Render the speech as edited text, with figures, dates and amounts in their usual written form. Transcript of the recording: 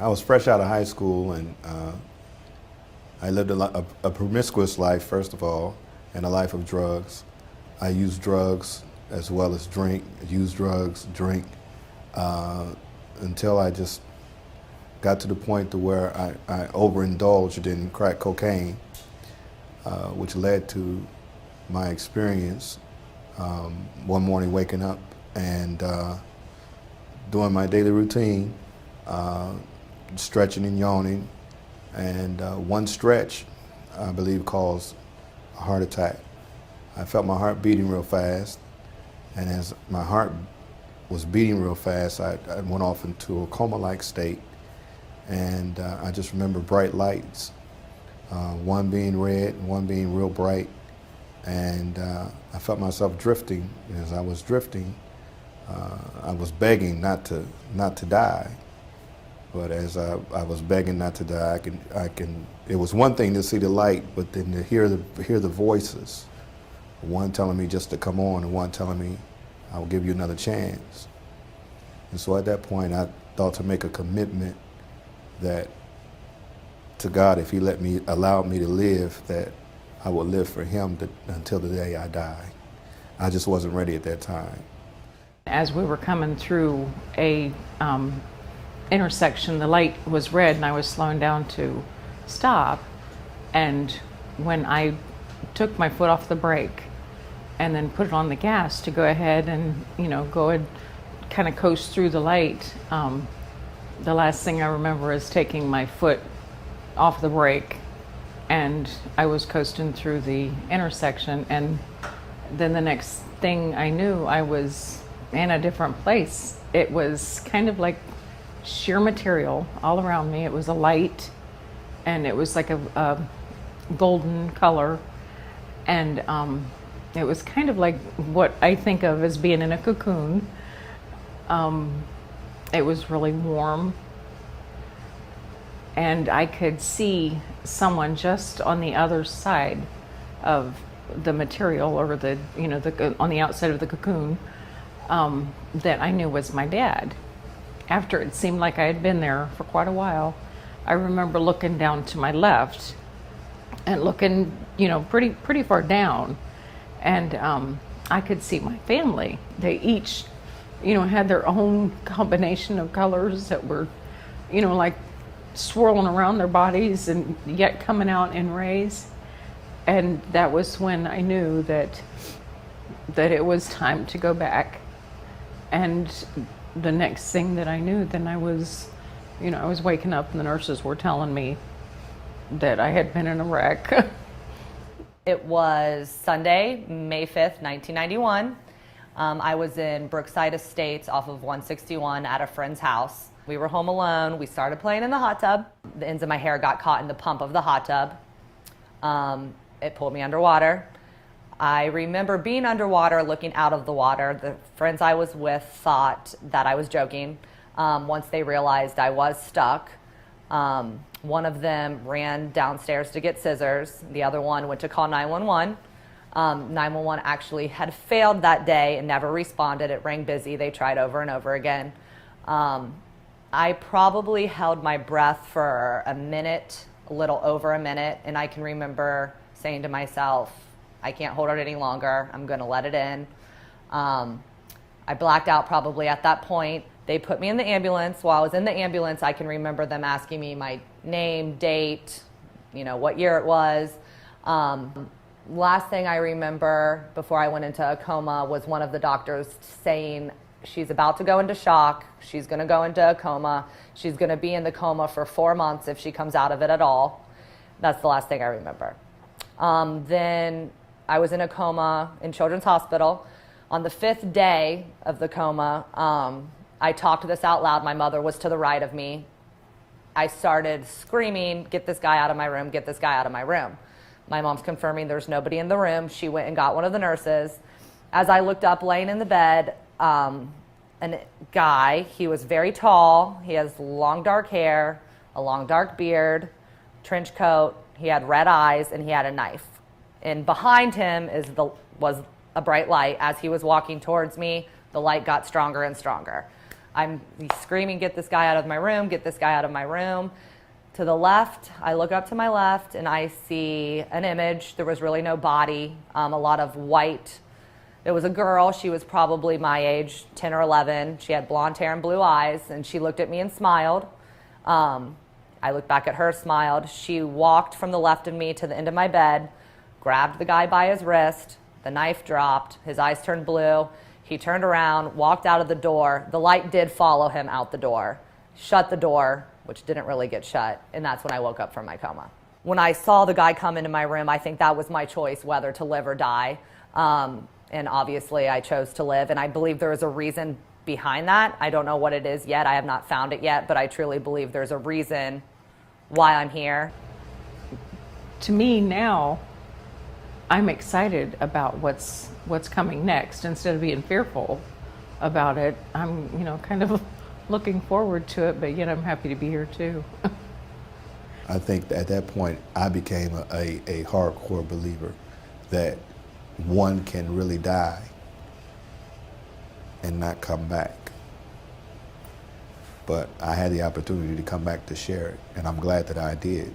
I was fresh out of high school, and I lived a promiscuous life, first of all, and a life of drugs. I used drugs as well as drink, until I just got to the point to where I overindulged in crack cocaine, which led to my experience one morning waking up and doing my daily routine, stretching and yawning, and one stretch, I believe, caused a heart attack. I felt my heart beating real fast, and as my heart was beating real fast, I went off into a coma-like state, and I just remember bright lights, one being red and one being real bright, and I felt myself drifting. As I was drifting, I was begging not to die. But as I was begging not to die, it was one thing to see the light, but then to hear the voices, one telling me just to come on and one telling me, I will give you another chance. And so at that point, I thought to make a commitment that to God, if He allowed me to live, that I would live for Him until the day I die. I just wasn't ready at that time. As we were coming through a intersection, the light was red and I was slowing down to stop. And when I took my foot off the brake and then put it on the gas to go ahead and, go and kind of coast through the light, the last thing I remember is taking my foot off the brake, and I was coasting through the intersection, and then the next thing I knew, I was in a different place. It was kind of like sheer material all around me. It was a light, and it was like a golden color, and it was kind of like what I think of as being in a cocoon. It was really warm, and I could see someone just on the other side of the material, or on the outside of the cocoon, that I knew was my dad. After it seemed like I had been there for quite a while, I remember looking down to my left and looking, pretty far down, and I could see my family. They each, had their own combination of colors that were, like swirling around their bodies and yet coming out in rays. And that was when I knew that it was time to go back. And the next thing that I knew, then I was waking up and the nurses were telling me that I had been in a wreck. It was Sunday, May 5th, 1991. I was in Brookside Estates off of 161 at a friend's house. We were home alone. We started playing in the hot tub. The ends of my hair got caught in the pump of the hot tub. It pulled me underwater. I remember being underwater, looking out of the water. The friends I was with thought that I was joking. Once they realized I was stuck, one of them ran downstairs to get scissors. The other one went to call 911. 911 actually had failed that day and never responded. It rang busy. They tried over and over again. I probably held my breath for a minute, a little over a minute, and I can remember saying to myself, I can't hold it any longer. I'm going to let it in. I blacked out probably at that point. They put me in the ambulance. While I was in the ambulance, I can remember them asking me my name, date, what year it was. Last thing I remember before I went into a coma was one of the doctors saying, she's about to go into shock. She's going to go into a coma. She's going to be in the coma for 4 months if she comes out of it at all. That's the last thing I remember. Then I was in a coma in Children's Hospital. On the 5th day of the coma, I talked this out loud. My mother was to the right of me. I started screaming, get this guy out of my room, get this guy out of my room. My mom's confirming there's nobody in the room. She went and got one of the nurses. As I looked up, laying in the bed, a guy, he was very tall. He has long dark hair, a long dark beard, trench coat. He had red eyes, and he had a knife. And behind him was a bright light. As he was walking towards me, the light got stronger and stronger. I'm screaming, get this guy out of my room, get this guy out of my room. To the left, I look up to my left and I see an image. There was really no body, a lot of white. It was a girl. She was probably my age, 10 or 11. She had blonde hair and blue eyes, and she looked at me and smiled. I looked back at her, smiled. She walked from the left of me to the end of my bed, grabbed the guy by his wrist. The knife dropped. His eyes turned blue. He turned around, walked out of the door. The light did follow him out the door. Shut the door, which didn't really get shut, and that's when I woke up from my coma. When I saw the guy come into my room, I think that was my choice, whether to live or die. And obviously I chose to live, and I believe there is a reason behind that. I don't know what it is yet. I have not found it yet, but I truly believe there's a reason why I'm here. To me now, I'm excited about what's coming next. Instead of being fearful about it, I'm, kind of looking forward to it, but yet I'm happy to be here too. I think at that point I became a hardcore believer that one can really die and not come back. But I had the opportunity to come back to share it, and I'm glad that I did.